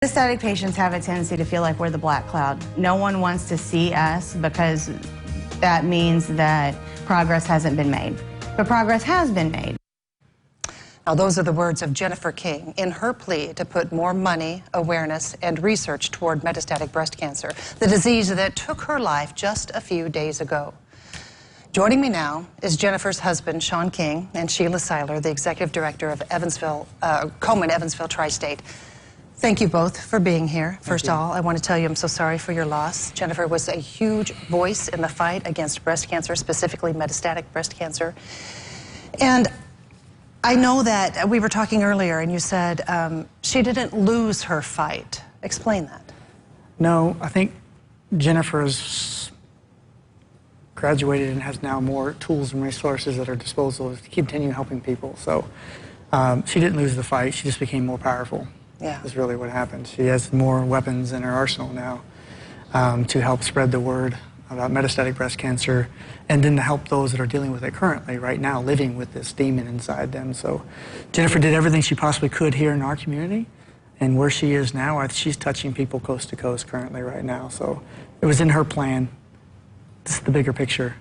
Metastatic patients have a tendency to feel like we're the black cloud. No one wants to see us because that means that progress hasn't been made. But progress has been made. Now, those are the words of Jennifer King in her plea to put more money, awareness, and research toward metastatic breast cancer, the disease that took her life just a few days ago. Joining me now is Jennifer's husband, Sean King, and Sheila Seiler, the executive director of Komen Evansville Tri-State. Thank you both for being here. First of all, I want to tell you I'm so sorry for your loss. Jennifer was a huge voice in the fight against breast cancer, specifically metastatic breast cancer. And I know that we were talking earlier and you said she didn't lose her fight. Explain that. No, I think Jennifer's graduated and has now more tools and resources at her disposal to continue helping people. So she didn't lose the fight, she just became more powerful. Yeah. Is really what happened. She has more weapons in her arsenal now to help spread the word about metastatic breast cancer and then to help those that are dealing with it currently, right now, living with this demon inside them. So Jennifer did everything she possibly could here in our community, and where she is now, she's touching people coast to coast currently right now. So it was in her plan. This is the bigger picture.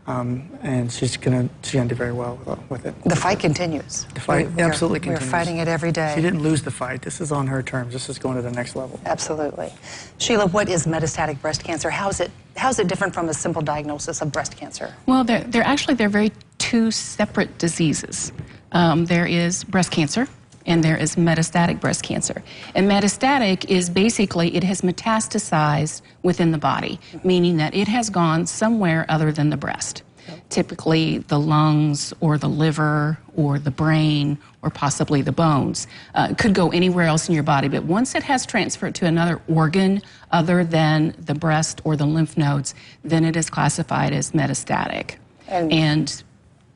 And she's gonna do very well with it. The fight continues. The fight absolutely continues. We're fighting it every day. She didn't lose the fight. This is on her terms. This is going to the next level. Absolutely. Sheila, what is metastatic breast cancer? How's it different from a simple diagnosis of breast cancer? Well, they're very two separate diseases. There is breast cancer, and there is metastatic breast cancer. And metastatic is basically, it has metastasized within the body, meaning that it has gone somewhere other than the breast. Typically the lungs or the liver or the brain or possibly the bones. It could go anywhere else in your body, but once it has transferred to another organ other than the breast or the lymph nodes, then it is classified as metastatic. And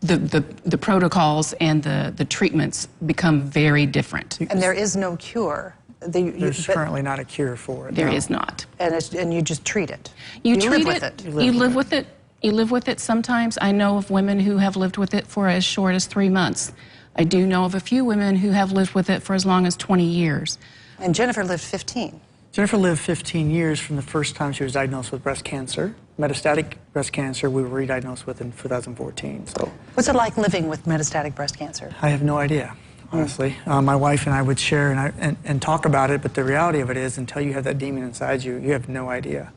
the protocols and the treatments become very different. And there is no cure. There's currently not a cure for it. There is not. And you just treat it. You treat it. You live with it. You live with it sometimes. I know of women who have lived with it for as short as 3 months. I do know of a few women who have lived with it for as long as 20 years. And Jennifer lived 15. Jennifer lived 15 years from the first time she was diagnosed with breast cancer. Metastatic breast cancer we were re-diagnosed with in 2014. So, what's it like living with metastatic breast cancer? I have no idea, honestly. My wife and I would share and talk about it, but the reality of it is until you have that demon inside you, you have no idea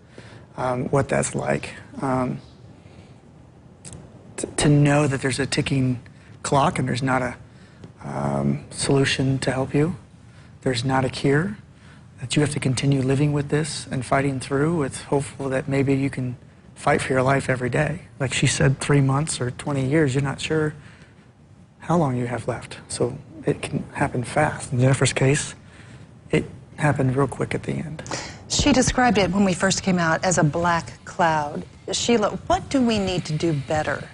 what that's like. To know that there's a ticking clock and there's not a solution to help you, there's not a cure, that you have to continue living with this and fighting through with hopeful that maybe you can fight for your life every day. Like she said, 3 months or 20 years, you're not sure how long you have left. So it can happen fast. In Jennifer's case, it happened real quick at the end. She described it when we first came out as a black cloud. Sheila, what do we need to do better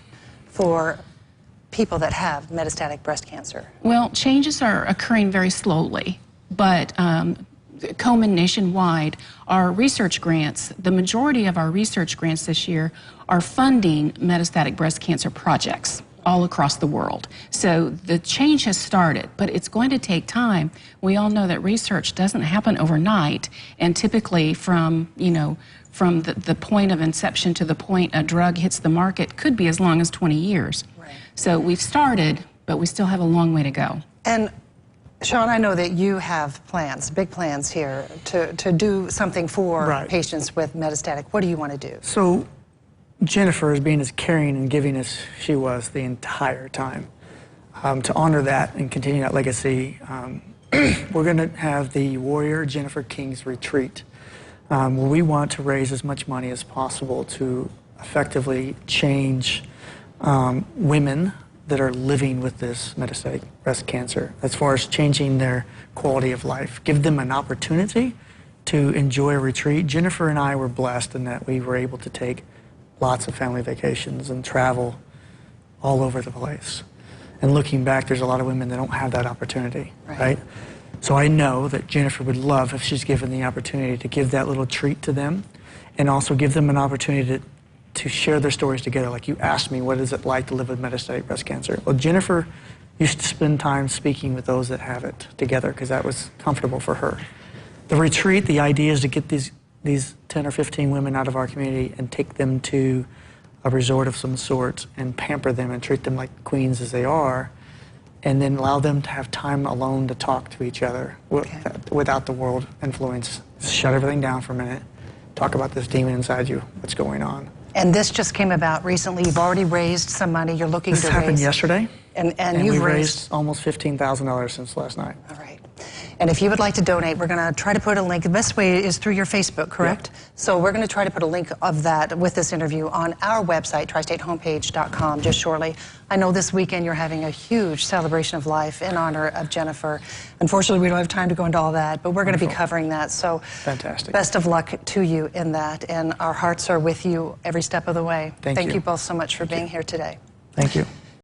for people that have metastatic breast cancer? Well, changes are occurring very slowly, but Komen nationwide, our research grants, the majority of our research grants this year are funding metastatic breast cancer projects all across the world. So the change has started, but it's going to take time. We all know that research doesn't happen overnight, and typically from the point of inception to the point a drug hits the market could be as long as 20 years. Right. So we've started, but we still have a long way to go. And Sean, I know that you have plans, big plans here, to do something for patients with metastatic. What do you want to do? So Jennifer is being as caring and giving as she was the entire time. To honor that and continue that legacy, we're going to have the Warrior Jennifer King's Retreat, where we want to raise as much money as possible to effectively change women that are living with this metastatic breast cancer, as far as changing their quality of life. Give them an opportunity to enjoy a retreat. Jennifer and I were blessed in that we were able to take lots of family vacations and travel all over the place. And looking back, there's a lot of women that don't have that opportunity, right? So I know that Jennifer would love if she's given the opportunity to give that little treat to them and also give them an opportunity to share their stories together. Like you asked me, what is it like to live with metastatic breast cancer? Well, Jennifer used to spend time speaking with those that have it together because that was comfortable for her. The retreat, the idea is to get these 10 or 15 women out of our community and take them to a resort of some sort and pamper them and treat them like queens as they are, and then allow them to have time alone to talk to each other without the world influence. Just shut everything down for a minute. Talk about this demon inside you, what's going on. And this just came about recently. You've already raised some money. You're looking to raise. This happened yesterday. And you've we've raised almost $15,000 since last night. All right. And if you would like to donate, we're going to try to put a link. The best way is through your Facebook, correct? Yeah. So we're going to try to put a link of that with this interview on our website, tristatehomepage.com, just shortly. I know this weekend you're having a huge celebration of life in honor of Jennifer. Unfortunately, we don't have time to go into all that, but we're going to be covering that. So fantastic. Best of luck to you in that, and our hearts are with you every step of the way. Thank you. Thank you both so much for being here today. Thank you.